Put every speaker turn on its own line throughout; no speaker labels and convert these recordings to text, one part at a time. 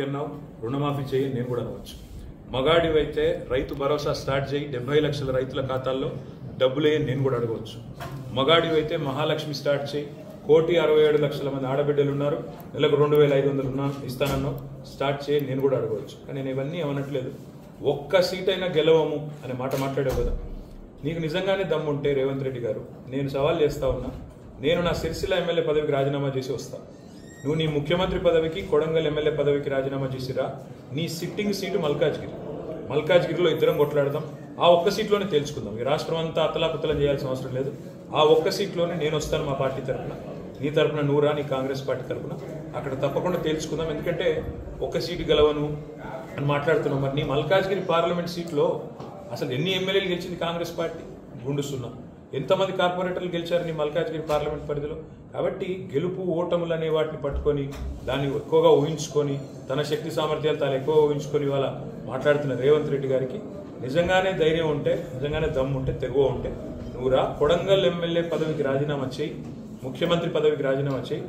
అన్నావు, రుణమాఫీ చేయి, నేను కూడా అనవచ్చు. మగాడివైతే రైతు భరోసా స్టార్ట్ చేయి, 70 లక్షల రైతుల ఖాతాల్లో డబ్బులే నేను కూడా అడగవచ్చు. మగాడివైతే మహాలక్ష్మి స్టార్ట్ చేయి, 1,67,00,000 మంది ఆడబిడ్డలు ఉన్నారు, నెలకు 2,500 ఇస్తానన్నావు, స్టార్ట్ చేయి, నేను కూడా అడగవచ్చు. కానీ నేను ఇవన్నీ అనట్లేదు. ఒక్క సీట్ అయినా గెలవము అనే మాట మాట్లాడావు కదా. నీకు నిజంగానే దమ్ముంటే రేవంత్ రెడ్డి గారు, నేను సవాల్ చేస్తా ఉన్నా, నేను నా సిరిసిల్ల ఎమ్మెల్యే పదవికి రాజీనామా చేసి వస్తా. నువ్వు నీ ముఖ్యమంత్రి పదవికి, కొడంగల్ ఎమ్మెల్యే పదవికి రాజీనామా చేసిరా. నీ సిట్టింగ్ సీటు మల్కాజ్గిరిలో ఇద్దరం కొట్లాడదాం. ఆ ఒక్క సీట్లోనే తేల్చుకుందాం. ఈ రాష్ట్రం అంతా అతలాకుతలం చేయాల్సిన అవసరం లేదు. ఆ ఒక్క సీట్లోనే నేను వస్తాను మా పార్టీ తరఫున, నీ తరఫున నువ్వురా, నీ కాంగ్రెస్ పార్టీ తరఫున. అక్కడ తప్పకుండా తేల్చుకుందాం. ఎందుకంటే ఒక్క సీటు గెలవను అని మాట్లాడుతున్నాం. మరి నీ మల్కాజ్గిరి పార్లమెంట్ సీట్లో అసలు ఎన్ని ఎమ్మెల్యేలు గెలిచింది కాంగ్రెస్ పార్టీ? గుండు సున్నా. ఎంతమంది కార్పొరేటర్లు గెలిచారు నీ మల్కాజ్గిరి పార్లమెంట్ పరిధిలో? కాబట్టి గెలుపు ఓటములు అనే వాటిని పట్టుకొని, దాన్ని ఎక్కువగా ఊహించుకొని, తన శక్తి సామర్థ్యాలు తాను ఎక్కువ ఊహించుకొని ఇవాళ మాట్లాడుతున్న రేవంత్ రెడ్డి గారికి నిజంగానే ధైర్యం ఉంటే, నిజంగానే దమ్ము ఉంటే, తెగువ ఉంటే నువ్వురా, కొడంగల్ ఎమ్మెల్యే పదవికి రాజీనామా చేయి, ముఖ్యమంత్రి పదవికి రాజీనామా చేయి.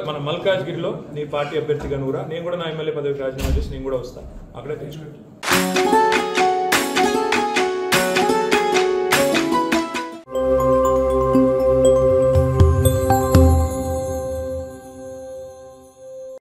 మన మల్కాజ్గిరిలో నీ పార్టీ అభ్యర్థిగా నువ్వురా, నేను కూడా నా ఎమ్మెల్యే పదవికి రాజీనామా చేసి నేను కూడా వస్తాను. అక్కడే తెచ్చుకుంటాను.